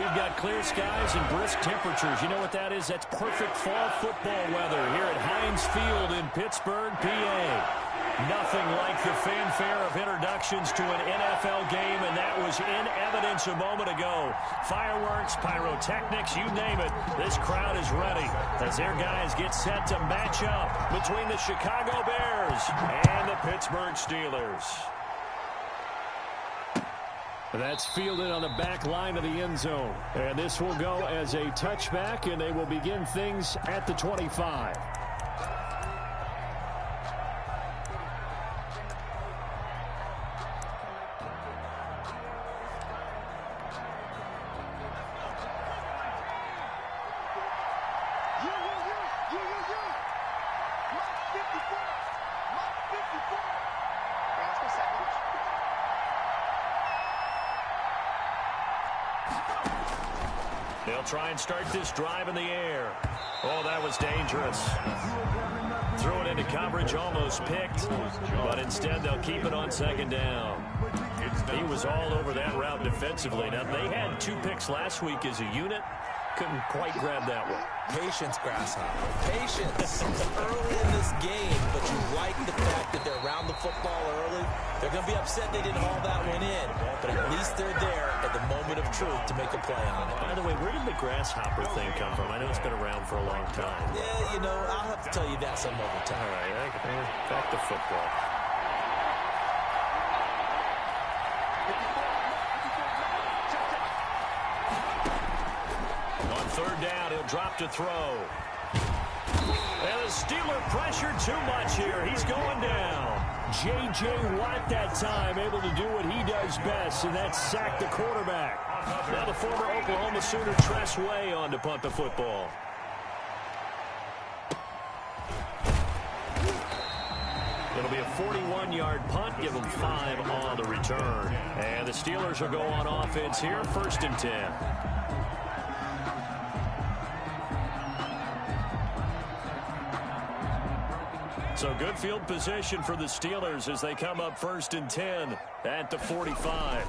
we've got clear skies and brisk temperatures. You know what that is? That's perfect fall football weather here at Heinz Field in Pittsburgh, PA. Nothing like the fanfare of introductions to an NFL game, and that was in evidence a moment ago. Fireworks, pyrotechnics, you name it. This crowd is ready as their guys get set to match up between the Chicago Bears and the Pittsburgh Steelers. That's fielded on the back line of the end zone. And this will go as a touchback, and they will begin things at the 25. They'll try and start this drive in the air. Oh, that was dangerous. Threw it into coverage, almost picked, but instead they'll keep it on second down. He was all over that route defensively. Now, they had 2 picks last week as a unit. Couldn't quite grab that one. Patience, Grasshopper. Patience. Early in this game, but you like the fact that they're around the football early. They're going to be upset they didn't haul that one in, but at least they're there at the moment of truth to make a play on it. By the way, where did the grasshopper thing come from? I know it's been around for a long time. Yeah, you know, I'll have to tell you that some other time. All right, back to football. On third down, he'll drop to throw. And the Steeler pressure too much here. He's going down. J.J. Watt that time able to do what he does best, and that's sack the quarterback. Now the former Oklahoma Sooner Tress Way on to punt the football. It'll be a 41-yard punt. Give them 5 on the return. And the Steelers will go on offense here, 1st and 10. So good field position for the Steelers as they come up 1st and 10 at the 45.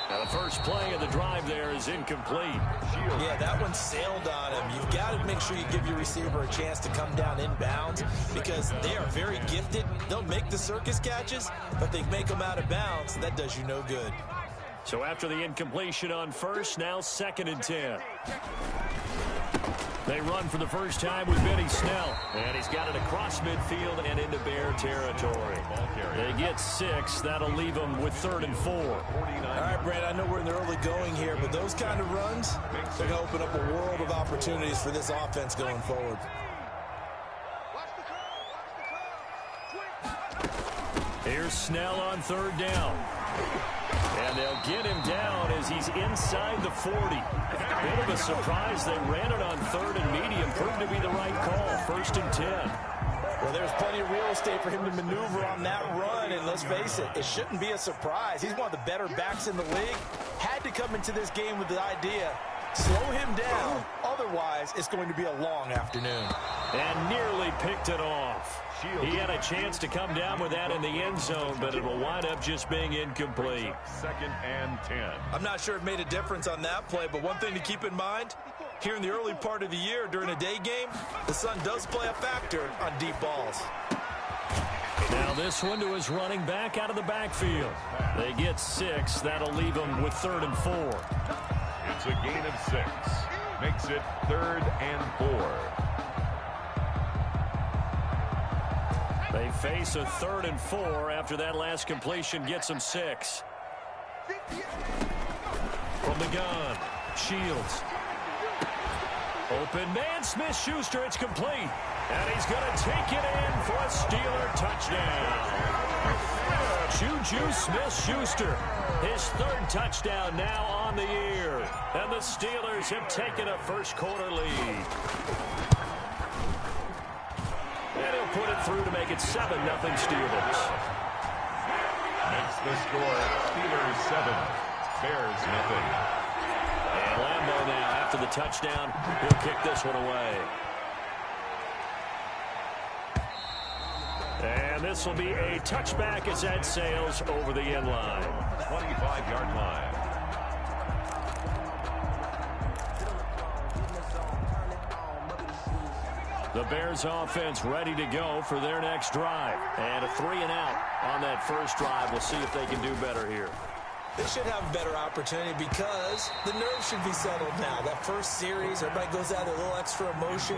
Now the first play of the drive there is incomplete. Yeah, that one sailed on him. You've got to make sure you give your receiver a chance to come down inbounds because they are very gifted. They'll make the circus catches, but they make them out of bounds. That does you no good. So after the incompletion on first, now 2nd and 10. They run for the first time with Benny Snell. And he's got it across midfield and into Bear territory. They get 6. That'll leave them with 3rd and 4. All right, Brad, I know we're in the early going here, but those kind of runs, they're going to open up a world of opportunities for this offense going forward. Here's Snell on 3rd down. And they'll get him down as he's inside the 40. Bit of a surprise. They ran it on 3rd and medium. Proved to be the right call. 1st and 10. Well, there's plenty of real estate for him to maneuver on that run. And let's face it, it shouldn't be a surprise. He's one of the better backs in the league. Had to come into this game with the idea, slow him down. Otherwise, it's going to be a long afternoon. And nearly picked it off. He had a chance to come down with that in the end zone, but it will wind up just being incomplete. 2nd and 10. I'm not sure it made a difference on that play, but one thing to keep in mind, here in the early part of the year during a day game, the sun does play a factor on deep balls. Now this one to his running back out of the backfield. They get 6. That'll leave them with 3rd and 4. It's a gain of 6. Makes it 3rd and 4. They face a 3rd and 4 after that last completion gets them 6. From the gun, Shields. Open man, Smith-Schuster, it's complete. And he's going to take it in for a Steeler touchdown. Juju Smith-Schuster, his 3rd touchdown now on the year. And the Steelers have taken a first-quarter lead. And he'll put it through to make it 7-0 Steelers. Makes the score Steelers 7, Bears nothing. And Lambeau now, after the touchdown, he'll kick this one away. And this will be a touchback as that sails over the end line. 25-yard line. The Bears offense ready to go for their next drive. And a 3 and out on that first drive. We'll see if they can do better here. They should have a better opportunity because the nerves should be settled now. That first series, everybody goes out with a little extra emotion.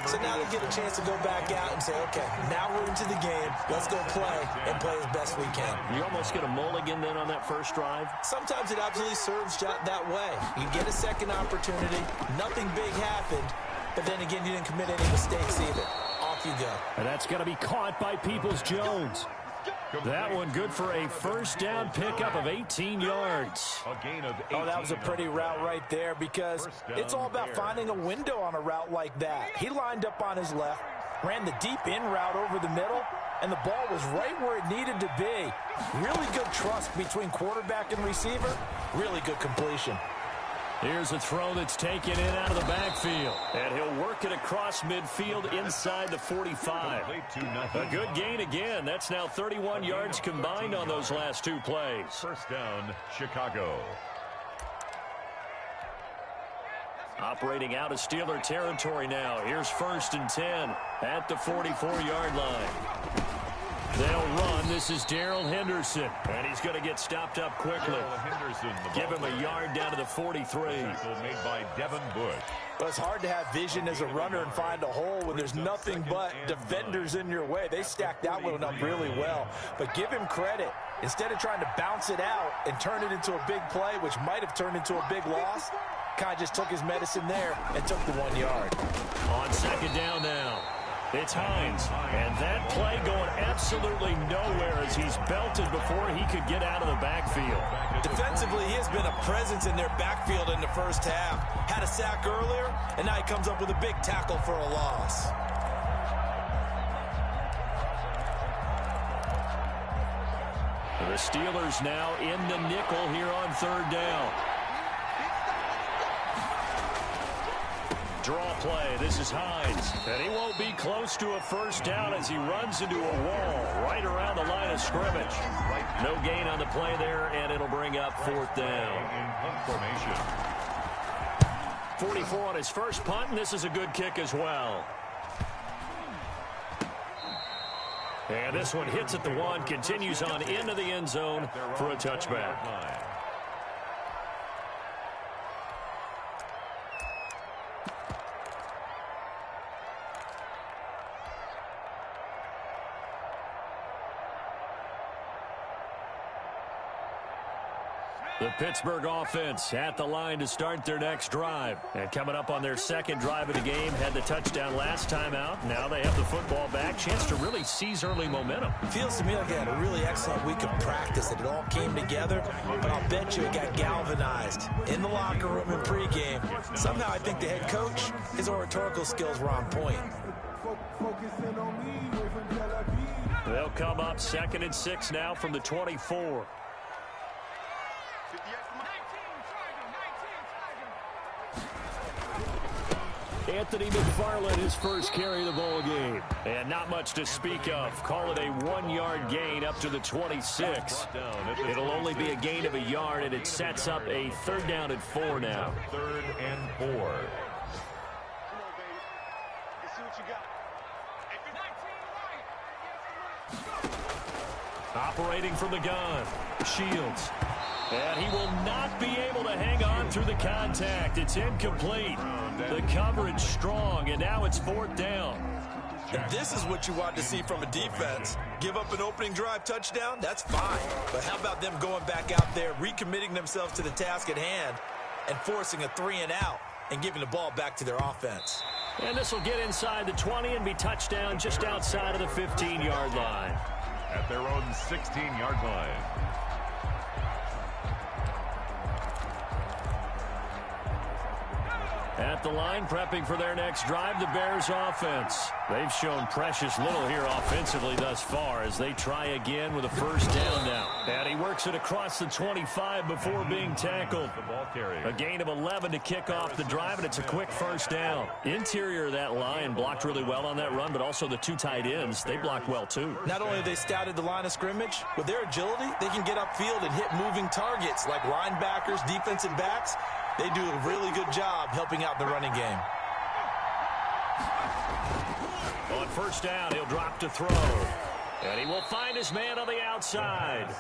So now they get a chance to go back out and say, okay, now we're into the game. Let's go play and play as best we can. You almost get a mulligan then on that first drive? Sometimes it absolutely serves that way. You get a second opportunity. Nothing big happened. But then again, you didn't commit any mistakes either. Off you go. And that's going to be caught by Peoples-Jones. That one good for a first down pickup of 18 yards. A gain of 18. Oh, that was a pretty route right there because it's all about finding a window on a route like that. He lined up on his left, ran the deep in route over the middle, and the ball was right where it needed to be. Really good trust between quarterback and receiver. Really good completion. Here's a throw that's taken in out of the backfield. And he'll work it across midfield inside the 45. A good gain again. That's now 31 yards combined on those last two plays. First down, Chicago. Operating out of Steeler territory now. Here's 1st and 10 at the 44-yard line. They'll run. This is Darrell Henderson. And he's going to get stopped up quickly. Give him a yard down to the 43. Made by Devin Bush. Well, it's hard to have vision as a runner and find a hole when there's nothing but defenders in your way. They stacked that one up really well. But give him credit. Instead of trying to bounce it out and turn it into a big play, which might have turned into a big loss, kind of just took his medicine there and took the 1 yard. On second down now. It's Hines, and that play going absolutely nowhere as he's belted before he could get out of the backfield. Defensively, he has been a presence in their backfield in the first half. Had a sack earlier, and now he comes up with a big tackle for a loss. The Steelers now in the nickel here on third down. Draw play. This is Hines. And he won't be close to a first down as he runs into a wall right around the line of scrimmage. No gain on the play there, and it'll bring up 4th down. 44 on his first punt, and this is a good kick as well. And this one hits at the 1, continues on into the end zone for a touchback. The Pittsburgh offense at the line to start their next drive. And coming up on their second drive of the game, had the touchdown last time out. Now they have the football back. Chance to really seize early momentum. Feels to me like they had a really excellent week of practice. It all came together, but I'll bet you it got galvanized in the locker room in pregame. Somehow I think the head coach, his oratorical skills were on point. They'll come up 2nd and 6 now from the 24. Anthony McFarland, his first carry of the ball game. And not much to speak of. Call it a 1-yard gain up to the 26. It'll only be a gain of a yard, and it sets up a 3rd down and 4 now. 3rd and 4. Operating from the gun, Shields. And he will not be able to hang on through the contact. It's incomplete. The coverage strong, and now it's 4th down. And this is what you want to see from a defense. Give up an opening drive touchdown, that's fine. But how about them going back out there, recommitting themselves to the task at hand, and forcing a 3 and out, and giving the ball back to their offense. And this will get inside the 20 and be touchdown just outside of the 15-yard line. At their own 16-yard line. At up the line, prepping for their next drive, the Bears offense. They've shown precious little here offensively thus far as they try again with a first down now. And he works it across the 25 before being tackled. A gain of 11 to kick off the drive, and it's a quick first down. Interior of that line blocked really well on that run, but also the two tight ends, they blocked well too. Not only have they scouted the line of scrimmage, with their agility, they can get upfield and hit moving targets like linebackers, defensive backs. They do a really good job helping out the running game. On first down, he'll drop to throw. And he will find his man on the outside.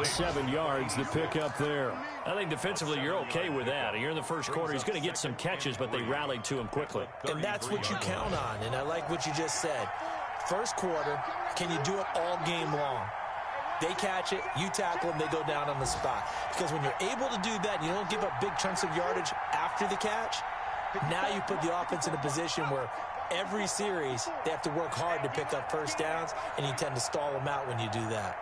7 yards to pick up there. I think defensively you're okay with that. Here in the first quarter, he's going to get some catches, but they rallied to him quickly. And that's what you count on, and I like what you just said. First quarter, can you do it all game long? They catch it, you tackle them, they go down on the spot. Because when you're able to do that, and you don't give up big chunks of yardage after the catch, now you put the offense in a position where every series they have to work hard to pick up first downs, and you tend to stall them out when you do that.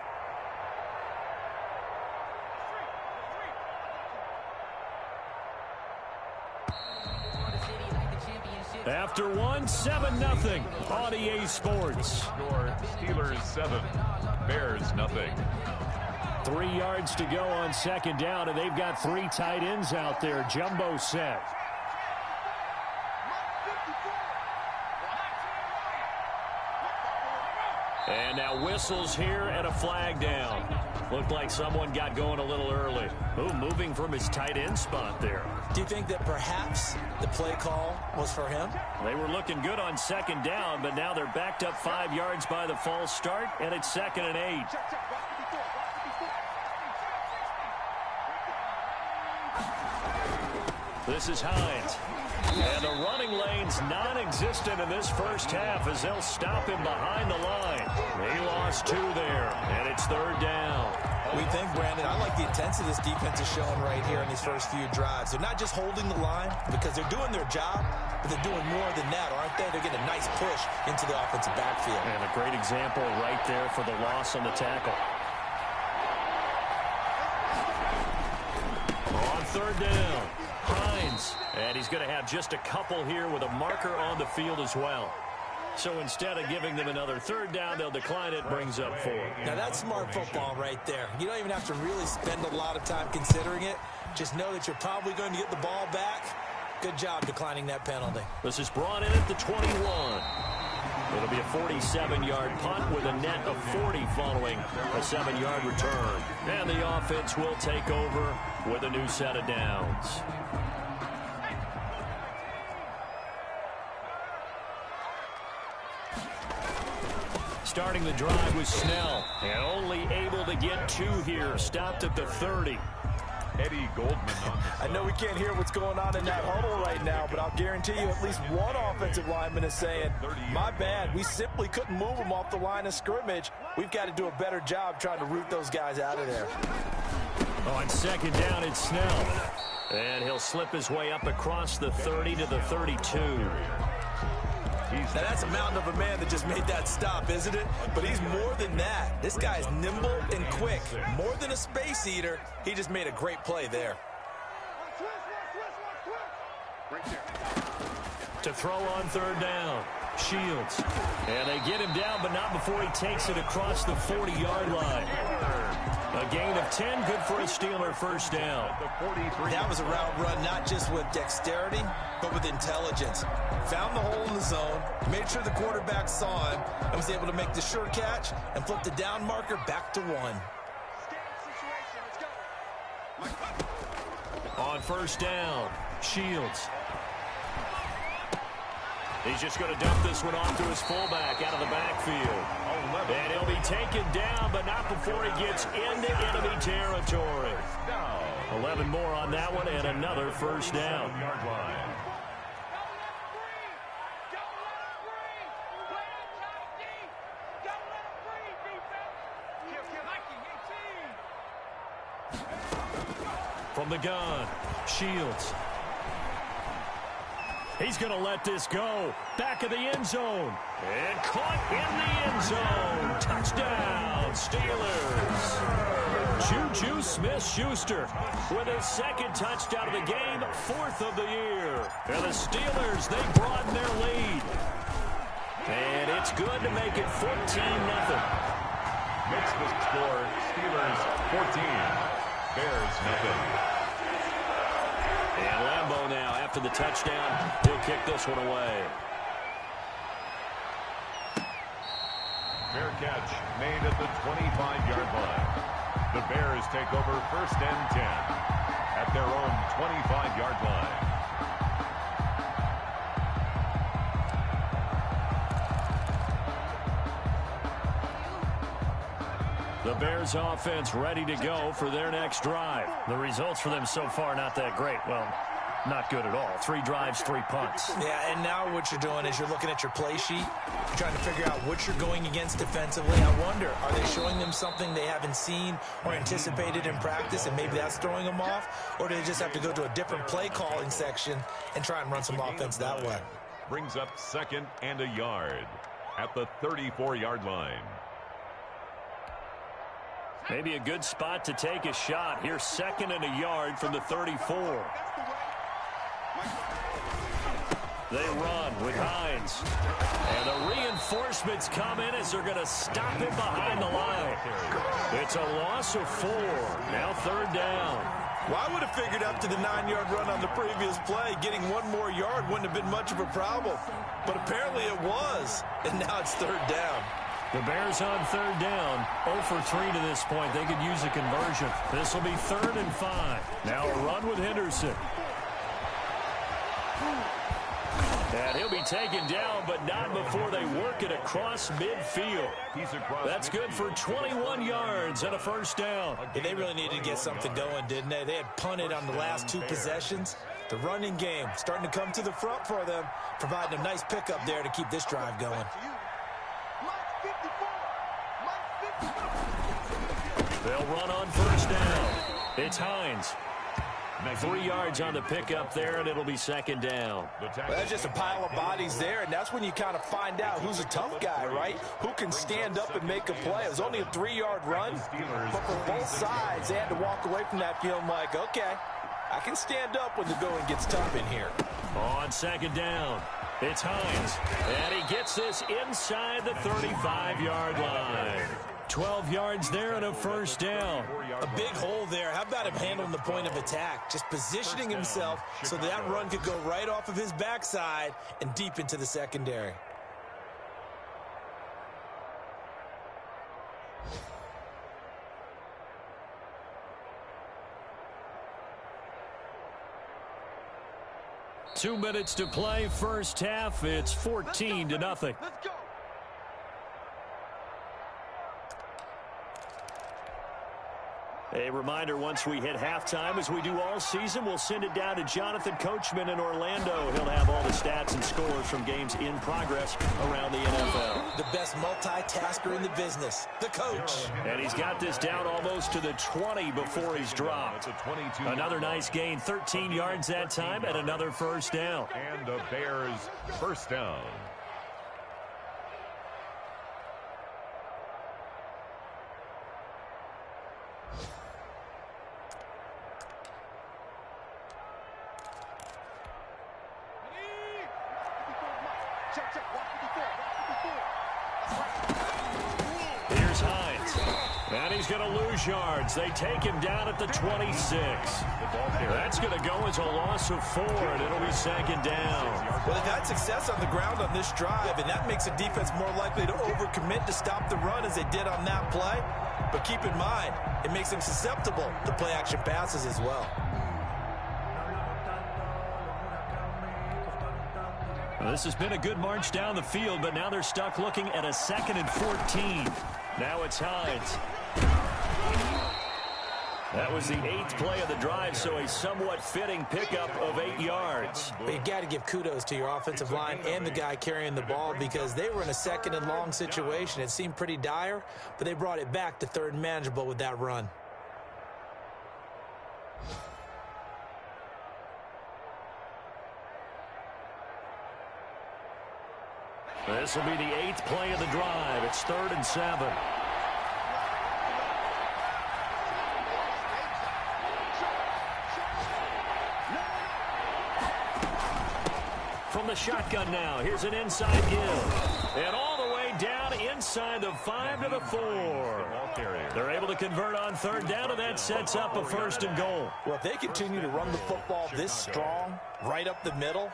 After one, 7-0 on EA Sports. Score Steelers 7, Bears 0. 3 yards to go on second down, and they've got 3 tight ends out there. Jumbo set. And now whistles here and a flag down. Looked like someone got going a little early. Ooh, moving from his tight end spot there. Do you think that perhaps the play call was for him? They were looking good on second down, but now they're backed up 5 yards by the false start, and it's 2nd and 8. This is Hines. And the running lane's non-existent in this first half as they'll stop him behind the line. He lost 2 there, and it's 3rd down. We think, Brandon, I like the intensity this defense is showing right here in these first few drives. They're not just holding the line because they're doing their job, but they're doing more than that, aren't they? They're getting a nice push into the offensive backfield. And a great example right there for the loss on the tackle. On 3rd down, Hines. And he's going to have just a couple here with a marker on the field as well. So instead of giving them another 3rd down, they'll decline it, brings up 4. Now that's smart football right there. You don't even have to really spend a lot of time considering it. Just know that you're probably going to get the ball back. Good job declining that penalty. This is brought in at the 21. It'll be a 47-yard punt with a net of 40 following a 7-yard return. And the offense will take over with a new set of downs. Starting the drive was Snell, and only able to get 2 here. Stopped at the 30. Eddie Goldman on the I know we can't hear what's going on in that huddle right now, but I'll guarantee you at least one offensive lineman is saying, my bad, we simply couldn't move them off the line of scrimmage. We've got to do a better job trying to root those guys out of there. On 2nd down, it's Snell. And he'll slip his way up across the 30 to the 32. Now that's a mountain of a man that just made that stop, isn't it? But he's more than that. This guy's nimble and quick. More than a space eater, he just made a great play there. To throw on 3rd down, Shields. And they get him down, but not before he takes it across the 40-yard line. A gain of 10, good for a Steeler first down. That was a route run not just with dexterity, but with intelligence. Found the hole in the zone, made sure the quarterback saw him, and was able to make the sure catch and flip the down marker back to 1. On first down, Shields. He's just going to dump this one off to his fullback out of the backfield. And he'll be taken down, but not before he gets into enemy territory. 11 more on that one, and another first down. From the gun, Shields. He's going to let this go. Back of the end zone. And caught in the end zone. Touchdown, Steelers. Juju Smith-Schuster with his second touchdown of the game, 4th of the year. And the Steelers, they broaden their lead. And it's good to make it 14-0. Makes the score Steelers 14, Bears nothing. And Lambeau now, after the touchdown, he'll kick this one away. Fair catch made at the 25-yard line. The Bears take over 1st and 10 at their own 25-yard line. The Bears offense ready to go for their next drive. The results for them so far not that great. Well, not good at all. 3 drives, 3 punts. Yeah, and now what you're doing is you're looking at your play sheet, trying to figure out what you're going against defensively. I wonder, are they showing them something they haven't seen or anticipated in practice, and maybe that's throwing them off? Or do they just have to go to a different play calling section and try and run some offense that way? Brings up 2nd and a yard at the 34-yard line. Maybe a good spot to take a shot. Here's 2nd and a yard from the 34. They run with Hines. And the reinforcements come in as they're going to stop him behind the line. It's a loss of 4. Now 3rd down. Well, I would have figured up to the 9-yard run on the previous play. Getting 1 more yard wouldn't have been much of a problem. But apparently it was. And now it's 3rd down. The Bears on 3rd down. 0 for 3 to this point. They could use a conversion. This will be 3rd and 5. Now a run with Henderson. And he'll be taken down, but not before they work it across midfield. That's good for 21 yards and a 1st down. Yeah, they really needed to get something going, didn't they? They had punted on the last 2 possessions. The running game starting to come to the front for them, providing a nice pickup there to keep this drive going. They'll run on 1st down. It's Hines. 3 yards on the pickup there, and it'll be 2nd down. Well, that's just a pile of bodies there, and that's when you kind of find out who's a tough guy, right? Who can stand up and make a play. It was only a 3-yard run, but for both sides, they had to walk away from that feeling like, okay, I can stand up when the going gets tough in here. On 2nd down, it's Hines, and he gets this inside the 35-yard line. 12 yards there and a 1st down. A big hole there. How about him handling the point of attack? Just positioning himself so that run could go right off of his backside and deep into the secondary. Two minutes to play, 1st half. It's 14-0. Let's go. A reminder, once we hit halftime, as we do all season, we'll send it down to Jonathan Coachman in Orlando. He'll have all the stats and scores from games in progress around the NFL. The best multitasker in the business, the coach. And he's got this down almost to the 20 before he's dropped. Another nice gain, 13 yards that time, and another 1st down. And the Bears 1st down. Here's Hines. And he's going to lose yards. They take him down at the 26. That's going to go as a loss of 4, and it'll be 2nd down. Well, they've had success on the ground on this drive, and that makes the defense more likely to overcommit to stop the run as they did on that play. But keep in mind, it makes them susceptible to play-action passes as well. Well, this has been a good march down the field, but now they're stuck looking at a 2nd and 14. Now it's Hines. That was the 8th play of the drive, so a somewhat fitting pickup of 8 yards. But you got to give kudos to your offensive line and the guy carrying the ball, because they were in a 2nd and long situation. It seemed pretty dire, but they brought it back to 3rd and manageable with that run. This will be the 8th play of the drive. It's 3rd and 7. From the shotgun now, here's an inside give. And all the way down inside the 5 to the 4. They're able to convert on third down, and that sets up a 1st and goal. Well, if they continue to run the football this strong, right up the middle,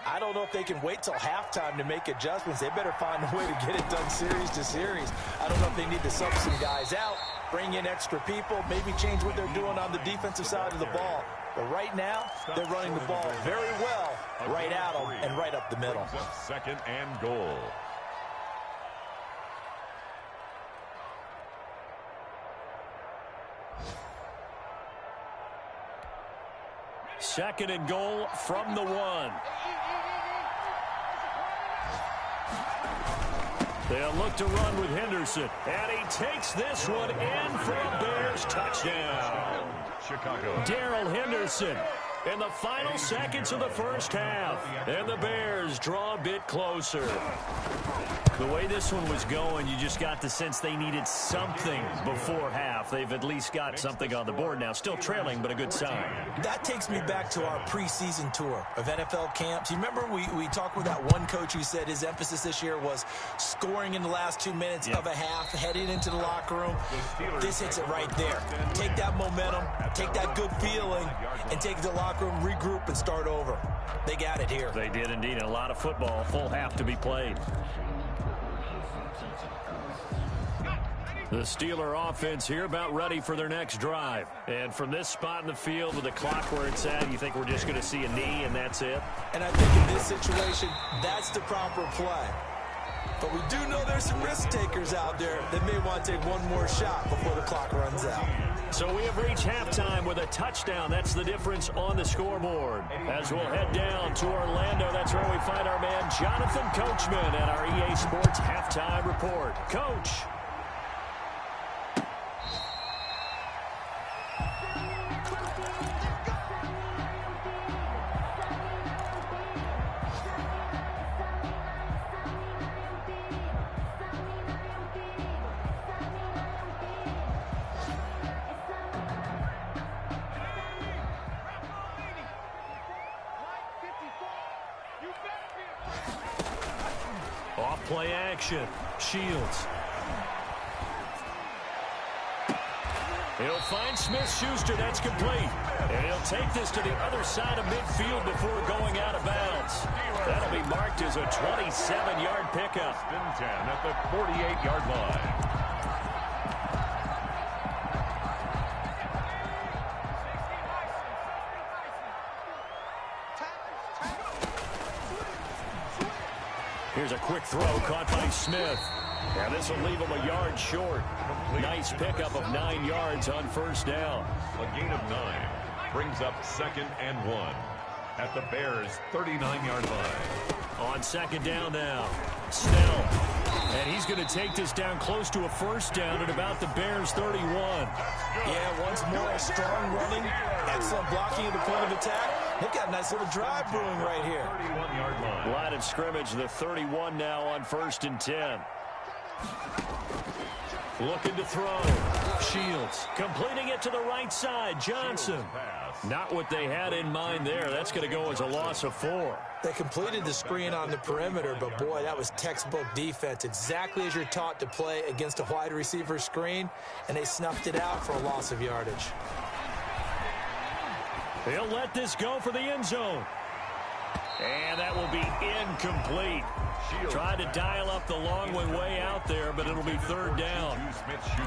I don't know if they can wait till halftime to make adjustments. They better find a way to get it done series to series. I don't know if they need to sub some guys out, bring in extra people, maybe change what they're doing on the defensive side of the ball. But right now, they're running the ball very well right at them and right up the middle. 2nd and goal. Second and goal from the 1. They'll look to run with Henderson. And he takes this one in for a Bears touchdown. Chicago. Darrell Henderson in the final seconds of the first half. And the Bears draw a bit closer. The way this one was going, you just got the sense they needed something before half. They've at least got something on the board now. Still trailing, but a good sign. That takes me back to our preseason tour of NFL camps. You remember we talked with that one coach who said his emphasis this year was scoring in the last 2 minutes of a half, heading into the locker room. This hits it right there. Take that momentum, take that good feeling, and take it to the locker room, regroup, and start over. They got it here. They did indeed. A lot of football, full half to be played. The Steeler offense here about ready for their next drive. And from this spot in the field with the clock where it's at, you think we're just going to see a knee and that's it? And I think in this situation, that's the proper play. But we do know there's some risk takers out there that may want to take one more shot before the clock runs out. So we have reached halftime with a touchdown. That's the difference on the scoreboard. As we'll head down to Orlando, that's where we find our man Jonathan Coachman at our EA Sports Halftime Report. Coach. Play action. Shields. He'll find Smith-Schuster. That's complete. And he'll take this to the other side of midfield before going out of bounds. That'll be marked as a 27-yard pickup. 10 at the 48-yard line. Here's a quick throw caught by Smith. And this will leave him a yard short. Nice pickup of 9 yards on first down. A gain of 9 brings up 2nd and 1 at the Bears' 39-yard line. On second down now, Snell. And he's going to take this down close to a first down at about the Bears' 31. Yeah, once more, strong running, excellent blocking at the point of attack. They've got a nice little drive brewing right here. 31-yard line. Line of scrimmage, the 31 now on 1st and 10. Looking to throw. Shields completing it to the right side. Johnson. Not what they had in mind there. That's going to go as a loss of 4. They completed the screen on the perimeter, but boy, that was textbook defense. Exactly as you're taught to play against a wide receiver screen, and they snuffed it out for a loss of yardage. He'll let this go for the end zone. And that will be incomplete. Tried to dial up the long way out there, but it'll be 3rd down.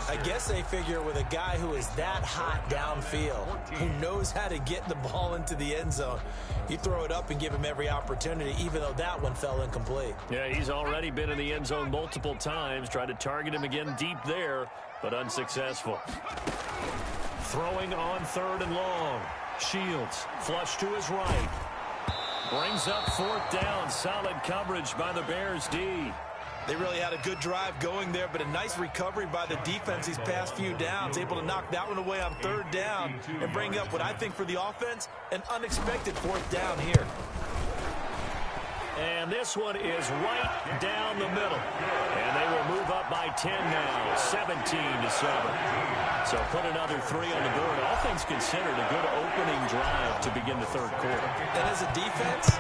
I guess they figure with a guy who is that hot downfield, who knows how to get the ball into the end zone, you throw it up and give him every opportunity, even though that one fell incomplete. Yeah, he's already been in the end zone multiple times. Tried to target him again deep there, but unsuccessful. Throwing on 3rd and long. Shields flush to his right. Brings up 4th down. Solid coverage by the Bears D. They really had a good drive going there, but a nice recovery by the defense these past few downs. Able to knock that one away on 3rd down and bring up what I think for the offense, an unexpected 4th down here. And this one is right down the middle. And they will move up by 10 now, 17-7. So put another 3 on the board. All things considered, a good opening drive to begin the 3rd quarter. And as a defense,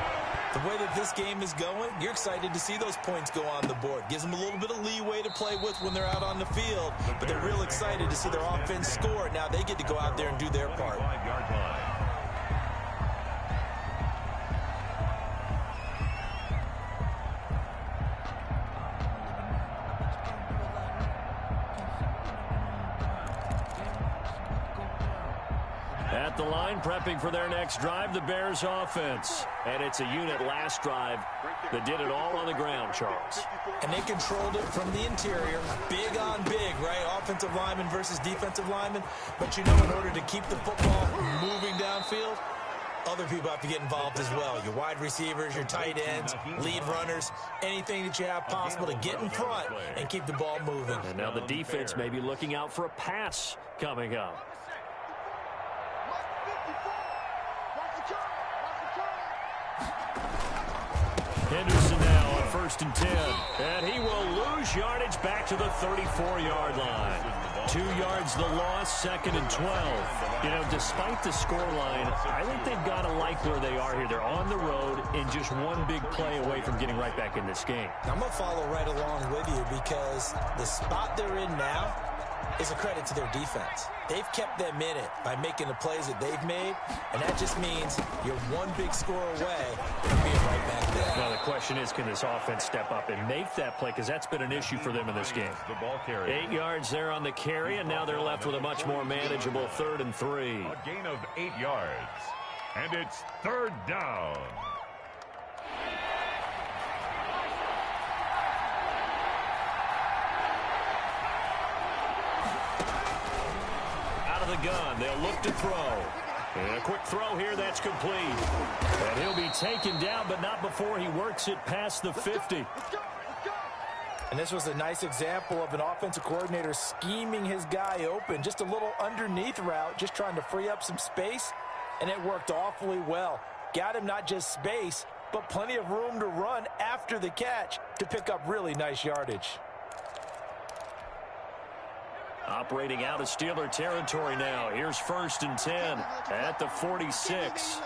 The way that this game is going, you're excited to see those points go on the board. Gives them a little bit of leeway to play with when they're out on the field, but they're real excited to see their offense score. Now they get to go out there and do their part. At the line, prepping for their next drive, the Bears offense. And it's a unit last drive that did it all on the ground, Charles. And they controlled it from the interior. Big on big, right? Offensive lineman versus defensive lineman. But you know, in order to keep the football moving downfield, other people have to get involved as well. Your wide receivers, your tight ends, lead runners, anything that you have possible to get in front and keep the ball moving. And now the defense may be looking out for a pass coming up. Henderson now on 1st and 10. And he will lose yardage back to the 34-yard line. 2 yards the loss, 2nd and 12. You know, despite the scoreline, I think they've got to like where they are here. They're on the road and just one big play away from getting right back in this game. I'm going to follow right along with you because the spot they're in now is a credit to their defense. They've kept them in it by making the plays that they've made, and that just means you're one big score away from being right back there. Now the question is, can this offense step up and make that play? Because that's been an issue for them in this game. 8 yards there on the carry, and now they're left with a much more manageable 3rd and 3. A gain of 8 yards, and it's 3rd down. The gun. They'll look to throw. And a quick throw here. That's complete. And he'll be taken down, but not before he works it past the 50. And this was a nice example of an offensive coordinator scheming his guy open. Just a little underneath route, just trying to free up some space. And it worked awfully well. Got him not just space, but plenty of room to run after the catch to pick up really nice yardage. Operating out of Steeler territory now. Here's 1st and 10 at the 46.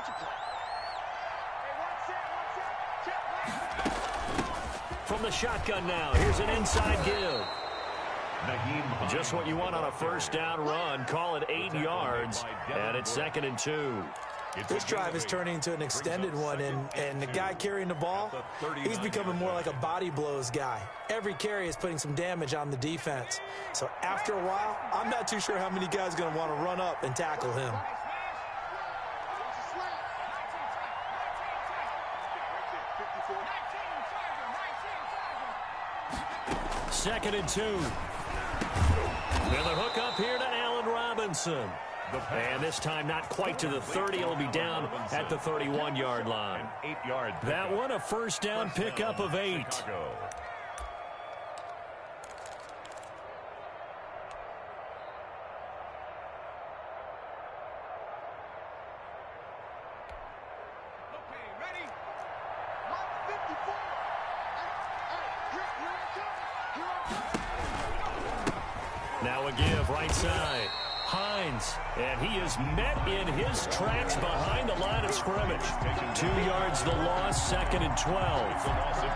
From the shotgun now. Here's an inside give. Just what you want on a 1st down run. Call it 8 yards. And it's 2nd and 2. This drive is turning into an extended one, and the guy carrying the ball, he's becoming more like a body blows guy. Every carry is putting some damage on the defense. So after a while, I'm not too sure how many guys are going to want to run up and tackle him. Second and 2. And the hook up here to Allen Robinson. And this time not quite to the 30. It'll be down at the 31-yard line. 8 yards. That one a 1st down pickup of 8. Now a give right side. Hines, and he is met in his tracks behind the line of scrimmage. 2 yards the loss, 2nd and 12.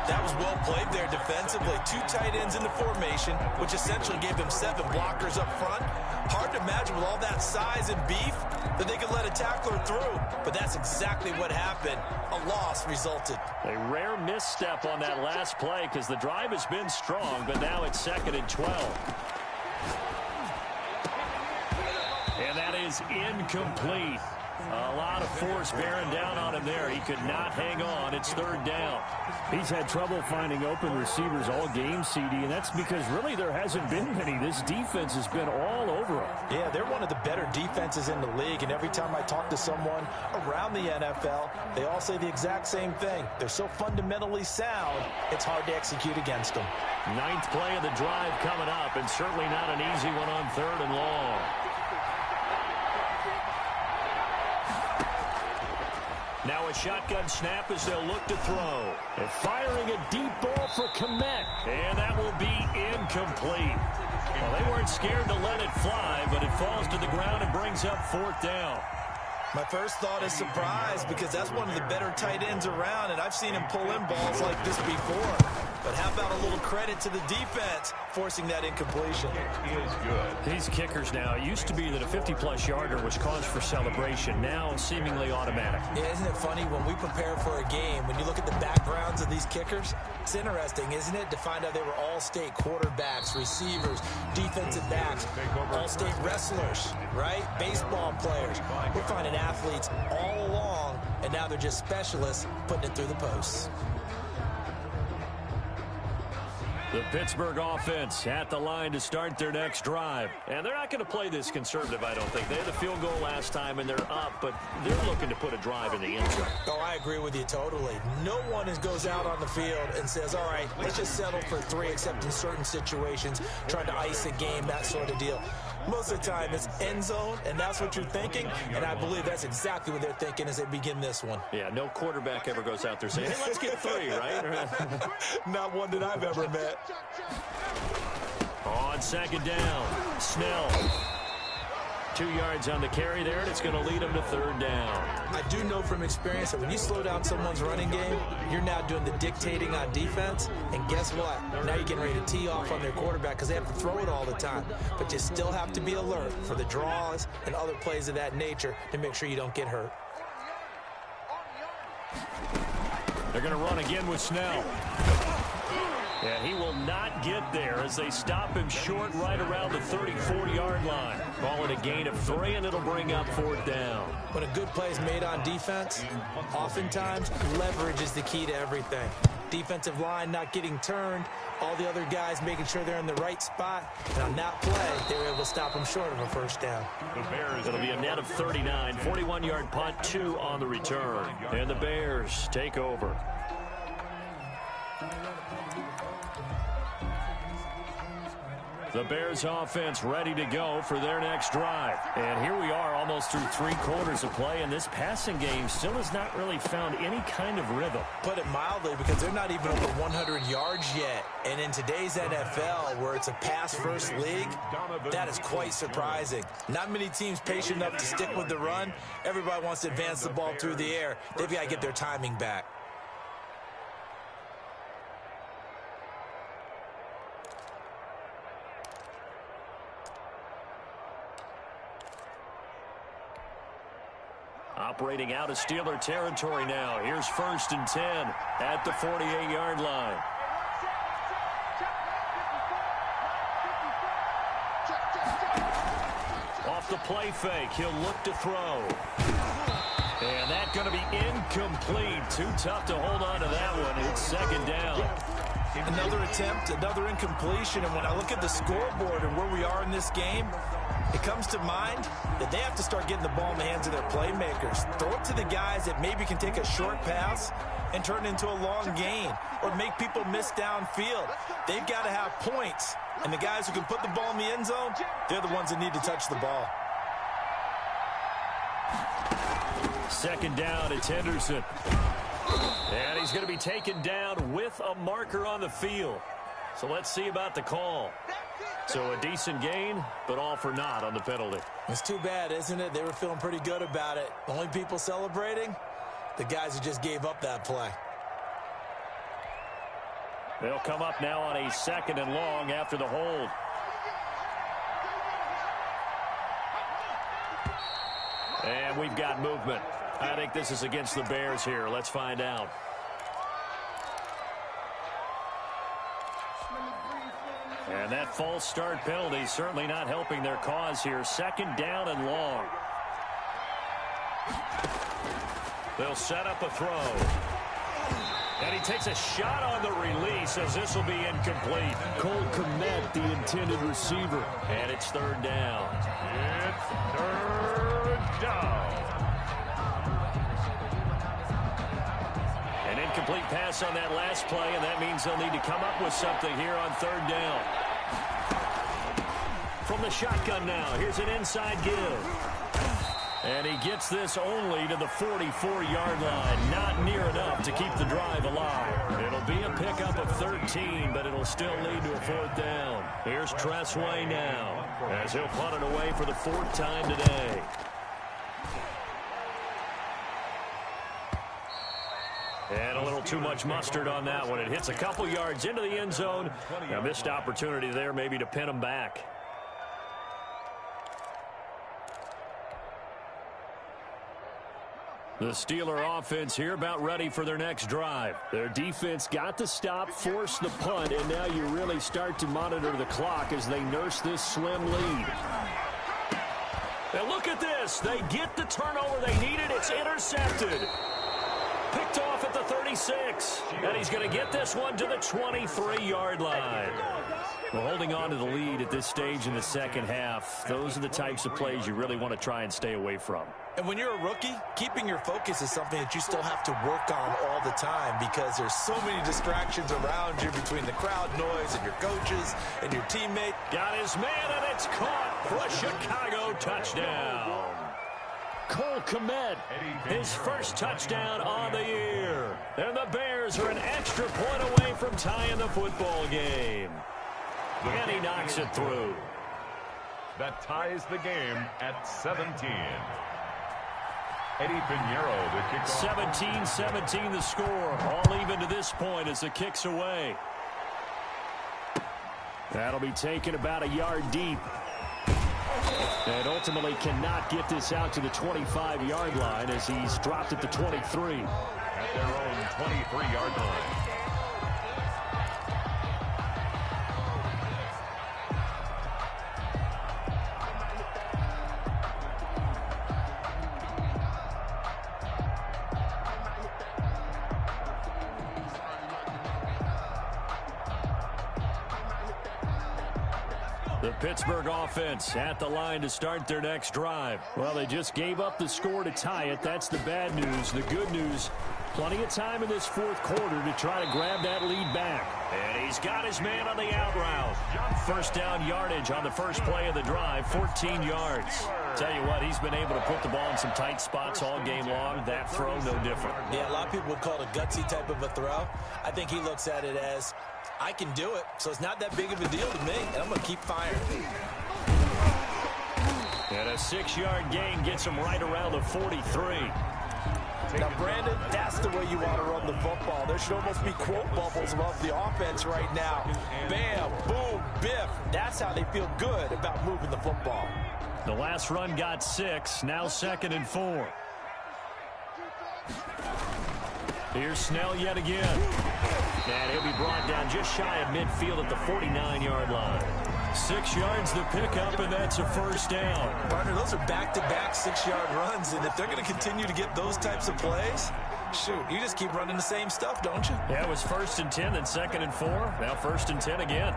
That was well played there defensively. 2 tight ends in the formation, which essentially gave them 7 blockers up front. Hard to imagine with all that size and beef that they could let a tackler through, but that's exactly what happened. A loss resulted. A rare misstep on that last play because the drive has been strong, but now it's 2nd and 12. And that is incomplete. A lot of force bearing down on him there. He could not hang on. It's 3rd down. He's had trouble finding open receivers all game, CD, and that's because really there hasn't been many. This defense has been all over him. Yeah, they're one of the better defenses in the league, and every time I talk to someone around the NFL, they all say the exact same thing. They're so fundamentally sound, it's hard to execute against them. 9th play of the drive coming up, and certainly not an easy one on 3rd and long. Now a shotgun snap as they'll look to throw. And firing a deep ball for Kmet. And that will be incomplete. Well, they weren't scared to let it fly, but it falls to the ground and brings up 4th down. My first thought is surprise, because that's one of the better tight ends around, and I've seen him pull in balls like this before. But how about a little credit to the defense forcing that incompletion? He is good. These kickers now, it used to be that a 50-plus yarder was cause for celebration. Now seemingly automatic. Yeah, isn't it funny when we prepare for a game, when you look at the backgrounds of these kickers? It's interesting, isn't it, to find out they were all-state quarterbacks, receivers, defensive backs, all-state wrestlers, right? Baseball players. We're finding athletes all along, and now they're just specialists putting it through the posts. The Pittsburgh offense at the line to start their next drive. And they're not going to play this conservative, I don't think. They had the field goal last time, and they're up, but they're looking to put a drive in the end zone. Oh, I agree with you totally. No one goes out on the field and says, all right, let's just settle for 3, except in certain situations, trying to ice a game, that sort of deal. Most of the time, it's end zone, and that's what you're thinking, and I believe that's exactly what they're thinking as they begin this one. Yeah, no quarterback ever goes out there saying, hey, let's get 3, right? Not one that I've ever met. On second down, Snell. 2 yards on the carry there, and it's going to lead them to third down. I do know from experience that when you slow down someone's running game, you're now doing the dictating on defense, and guess what? Now you're getting ready to tee off on their quarterback because they have to throw it all the time. But you still have to be alert for the draws and other plays of that nature to make sure you don't get hurt. They're going to run again with Snell. And he will not get there as they stop him short right around the 34-yard line. Call it a gain of 3, and it'll bring up fourth down. When a good play is made on defense, oftentimes leverage is the key to everything. Defensive line not getting turned, all the other guys making sure they're in the right spot. And on that play, they were able to stop him short of a first down. The Bears. It'll be a net of 39, 41-yard punt, 2 on the return. And the Bears take over. The Bears offense ready to go for their next drive. And here we are almost through 3 quarters of play, and this passing game still has not really found any kind of rhythm. Put it mildly, because they're not even over 100 yards yet. And in today's NFL, where it's a pass-first league, that is quite surprising. Not many teams patient enough to stick with the run. Everybody wants to advance the ball through the air. They've got to get their timing back. Operating out of Steeler territory now. Here's 1st and 10 at the 48-yard line. Off the play fake, he'll look to throw. And that's going to be incomplete. Too tough to hold on to that one. It's 2nd down. Another attempt, another incompletion, and when I look at the scoreboard and where we are in this game, it comes to mind that they have to start getting the ball in the hands of their playmakers. Throw it to the guys that maybe can take a short pass and turn it into a long gain or make people miss downfield. They've got to have points, and the guys who can put the ball in the end zone, they're the ones that need to touch the ball. 2nd down, it's Henderson. And he's going to be taken down with a marker on the field. So let's see about the call. So a decent gain, but all for naught on the penalty. It's too bad, isn't it? They were feeling pretty good about it. The only people celebrating, the guys who just gave up that play. They'll come up now on a 2nd and long after the hold. And we've got movement. I think this is against the Bears here. Let's find out. And that false start penalty certainly not helping their cause here. 2nd down and long. They'll set up a throw. And he takes a shot on the release as this will be incomplete. Cole Kmet, the intended receiver. And it's 3rd down. It's 3rd down. An incomplete pass on that last play, and that means they'll need to come up with something here on 3rd down. From the shotgun now, here's an inside give. And he gets this only to the 44-yard line. Not near enough to keep the drive alive. It'll be a pickup of 13, but it'll still lead to a 4th down. Here's Tressway now, as he'll punt it away for the 4th time today. too much mustard on that one. It hits a couple yards into the end zone. A missed opportunity there maybe to pin them back. The Steeler offense here about ready for their next drive. Their defense got the stop, forced the punt, and now you really start to monitor the clock as they nurse this slim lead. And look at this. They get the turnover they needed. It's intercepted. Picked off at the 36. And he's going to get this one to the 23-yard line. Well, holding on to the lead at this stage in the second half, those are the types of plays you really want to try and stay away from. And when you're a rookie, keeping your focus is something that you still have to work on all the time because there's so many distractions around you between the crowd noise and your coaches and your teammate. Got his man, and it's caught for a Chicago touchdown. Cole Kmet, his first touchdown on the year. And the Bears are an extra point away from tying the football game. And he knocks it through. That ties the game at 17. Eddie Pinheiro, the kickoff. 17-17 the score. All even to this point as the kick's away. That'll be taken about a yard deep. And ultimately cannot get this out to the 25-yard line as he's dropped at the 23. At their own 23-yard line. The Pittsburgh offense at the line to start their next drive. Well, they just gave up the score to tie it. That's the bad news. The good news, plenty of time in this fourth quarter to try to grab that lead back. And he's got his man on the out route. First down yardage on the first play of the drive, 14 yards. Tell you what, he's been able to put the ball in some tight spots all game long. That throw, no different. Yeah, a lot of people would call it a gutsy type of a throw. I think he looks at it as, I can do it, so it's not that big of a deal to me, and I'm going to keep firing. And a 6-yard gain gets him right around the 43. Now, Brandon, that's the way you want to run the football. There should almost be quote bubbles above the offense right now. Bam, boom, biff. That's how they feel good about moving the football. The last run got 6, now 2nd and 4. Here's Snell yet again. And he'll be brought down just shy of midfield at the 49-yard line. 6 yards the pickup, and that's a first down. Partner, those are back-to-back 6-yard runs, and if they're going to continue to get those types of plays, shoot, you just keep running the same stuff, don't you? Yeah, it was 1st and 10, then 2nd and 4. Now 1st and 10 again.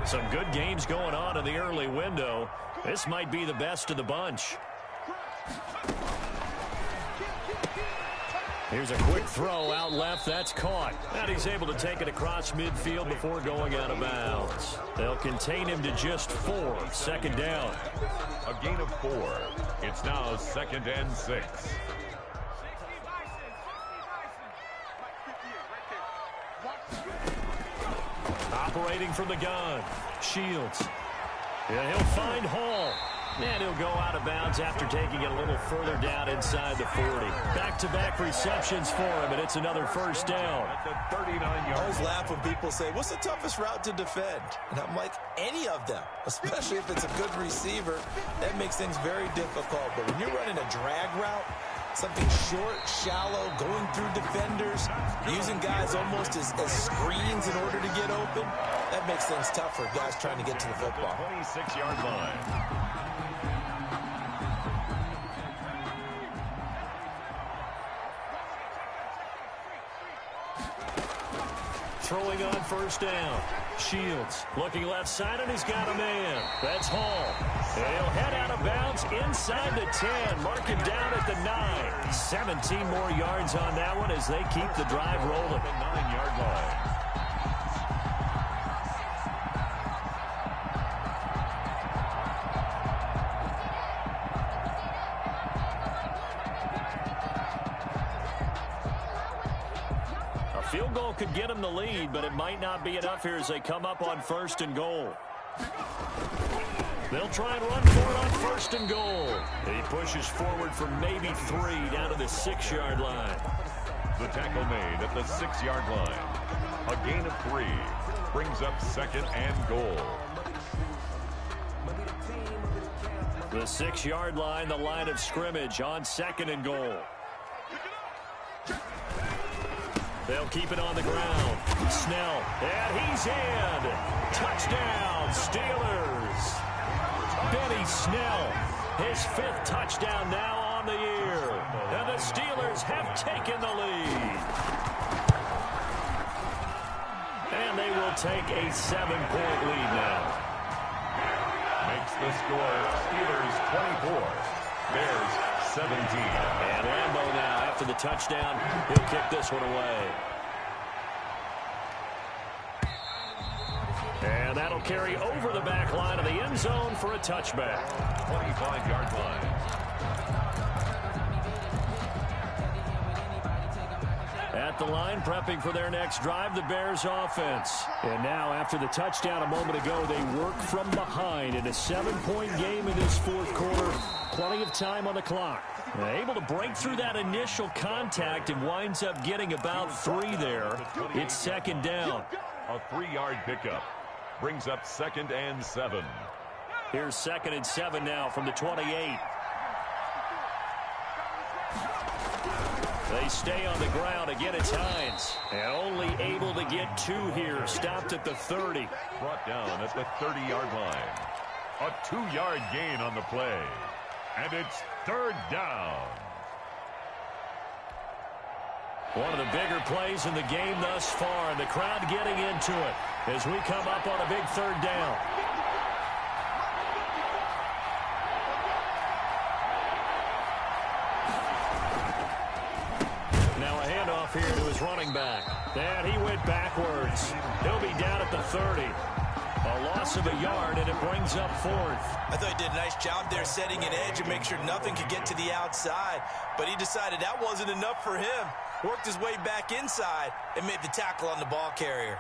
Some good games going on in the early window. This might be the best of the bunch. Here's a quick throw out left. That's caught. And he's able to take it across midfield before going out of bounds. They'll contain him to just 4. 2nd down. A gain of 4. It's now 2nd and 6. Operating from the gun. Shields. Yeah, he'll find Hall. And he'll go out of bounds after taking it a little further down inside the 40. Back-to-back receptions for him, and it's another first down. At the 39-yard. I always laugh when people say, what's the toughest route to defend? And I'm like, any of them, especially if it's a good receiver. That makes things very difficult. But when you're running a drag route, something short, shallow, going through defenders, using guys almost as screens in order to get open, that makes things tough for guys trying to get to the football. 26-yard line. Throwing on first down. Shields looking left side, and he's got a man. That's Hall. And he'll head out of bounds inside the 10. Mark him down at the 9. 17 more yards on that one as they keep the drive rolling. The 9-yard line. Field goal could get them the lead, but it might not be enough here as they come up on 1st and goal. They'll try and run for it on 1st and goal. He pushes forward for maybe 3 down to the 6-yard line. The tackle made at the 6-yard line. A gain of 3 brings up 2nd and goal. The 6-yard line, the line of scrimmage on 2nd and goal. They'll keep it on the ground. Snell, and he's in. Touchdown, Steelers. Benny Snell, his 5th touchdown now on the year. And the Steelers have taken the lead. And they will take a 7-point lead now. Makes the score Steelers 24, Bears 17. And Lambeau now, after the touchdown, he'll kick this one away. And that'll carry over the back line of the end zone for a touchback. 25-yard line. At the line, prepping for their next drive, the Bears offense. And now, after the touchdown a moment ago, they work from behind in a 7-point game in this 4th quarter. Plenty of time on the clock. Able to break through that initial contact and winds up getting about 3 there. It's 2nd down. A 3-yard pickup brings up 2nd and 7. Here's 2nd and 7 now from the 28. They stay on the ground. Again, it's Hines. And only able to get 2 here. Stopped at the 30. Brought down at the 30-yard line. A 2-yard gain on the play. And it's 3rd down. One of the bigger plays in the game thus far. And the crowd getting into it as we come up on a big 3rd down. Here to his running back. And he went backwards. He'll be down at the 30. A loss of a yard, and it brings up 4th. I thought he did a nice job there setting an edge and make sure nothing could get to the outside. But he decided that wasn't enough for him. Worked his way back inside and made the tackle on the ball carrier.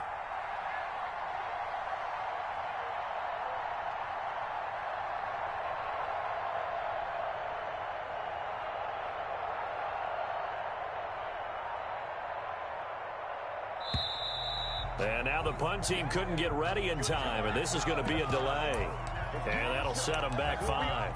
And now the punt team couldn't get ready in time, and this is going to be a delay. And that'll set them back 5.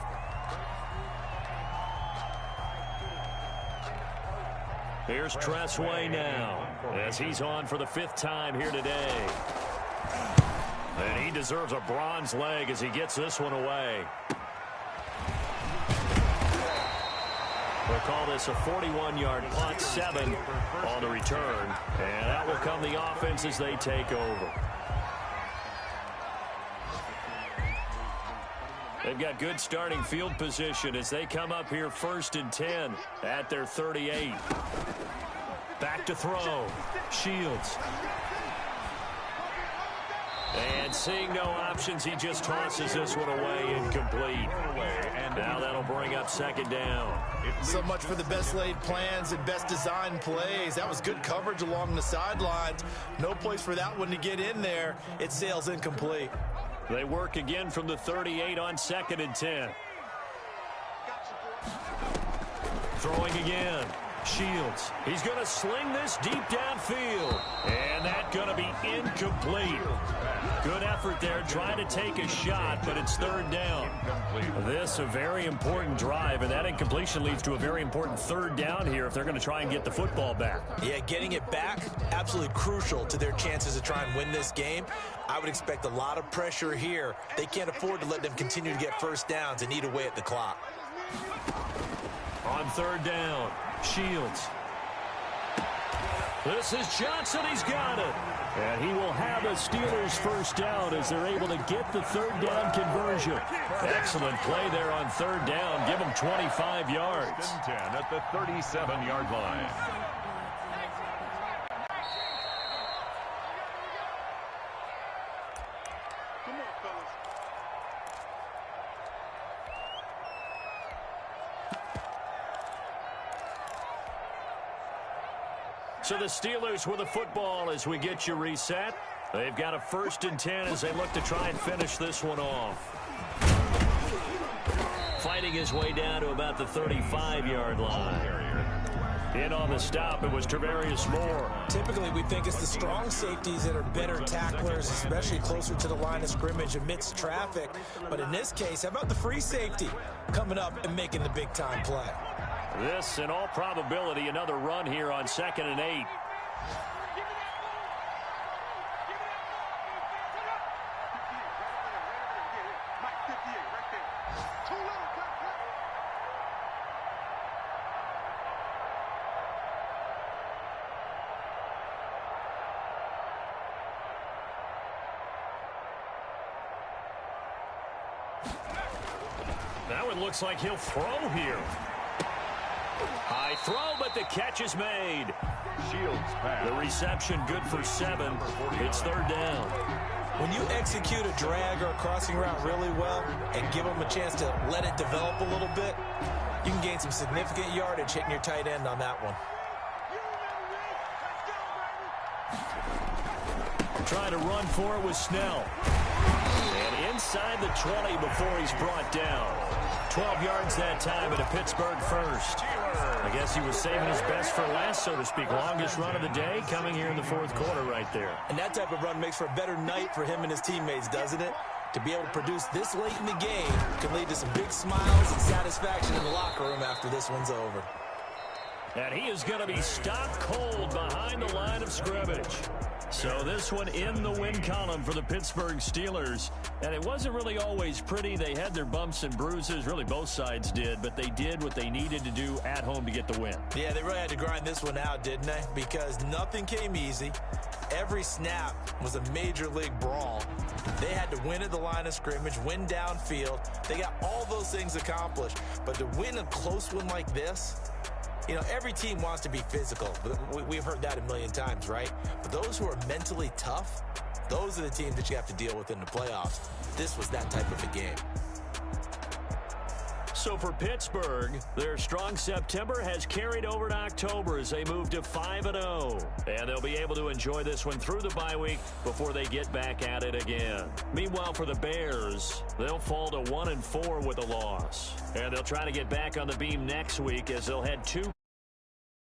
Here's Tressway now, as he's on for the 5th time here today. And he deserves a bronze leg as he gets this one away. We'll call this a 41-yard punt, 7 on the return. And that will come the offense as they take over. They've got good starting field position as they come up here 1st and 10 at their 38. Back to throw. Shields. And seeing no options, he just tosses this one away, incomplete. And now that'll bring up 2nd down. So much for the best laid plans and best designed plays. That was good coverage along the sidelines. No place for that one to get in there. It sails incomplete. They work again from the 38 on 2nd and 10. Throwing again. Shields. He's going to sling this deep downfield. And that's going to be incomplete. Good effort there trying to take a shot, but it's 3rd down. This a very important drive, and that incompletion leads to a very important 3rd down here if they're going to try and get the football back. Yeah, getting it back, absolutely crucial to their chances to try and win this game. I would expect a lot of pressure here. They can't afford to let them continue to get 1st downs and eat away at the clock. On 3rd down, Shields. This is Johnson. He's got it. And he will have a Steelers 1st down as they're able to get the 3rd down conversion. Excellent play there on 3rd down. Give them 25 yards. 10 at the 37-yard line. So the Steelers with the football as we get you reset. They've got a 1st and 10 as they look to try and finish this one off. Fighting his way down to about the 35-yard line. In on the stop, it was Travarius Moore. Typically, we think it's the strong safeties that are better tacklers, especially closer to the line of scrimmage amidst traffic. But in this case, how about the free safety coming up and making the big-time play? This, in all probability, another run here on 2nd and 8. Now it looks like he'll throw here. High throw, but the catch is made. Shields pass. The reception good for 7. It's 3rd down. When you execute a drag or a crossing route really well and give them a chance to let it develop a little bit, you can gain some significant yardage hitting your tight end on that one. Trying to run for it with Snell. And inside the 20 before he's brought down. 12 yards that time, and a Pittsburgh first. I guess he was saving his best for last, so to speak. Longest run of the day coming here in the 4th quarter right there. And that type of run makes for a better night for him and his teammates, doesn't it? To be able to produce this late in the game can lead to some big smiles and satisfaction in the locker room after this one's over. And he is going to be stopped cold behind the line of scrimmage. So this one in the win column for the Pittsburgh Steelers. And it wasn't really always pretty. They had their bumps and bruises. Really, both sides did. But they did what they needed to do at home to get the win. Yeah, they really had to grind this one out, didn't they? Because nothing came easy. Every snap was a major league brawl. They had to win at the line of scrimmage, win downfield. They got all those things accomplished. But to win a close one like this, you know, every team wants to be physical. We've heard that a million times, right? But those who are mentally tough, those are the teams that you have to deal with in the playoffs. This was that type of a game. So for Pittsburgh, their strong September has carried over to October as they move to 5-0. And they'll be able to enjoy this one through the bye week before they get back at it again. Meanwhile, for the Bears, they'll fall to 1-4 with a loss. And they'll try to get back on the beam next week as they'll head 2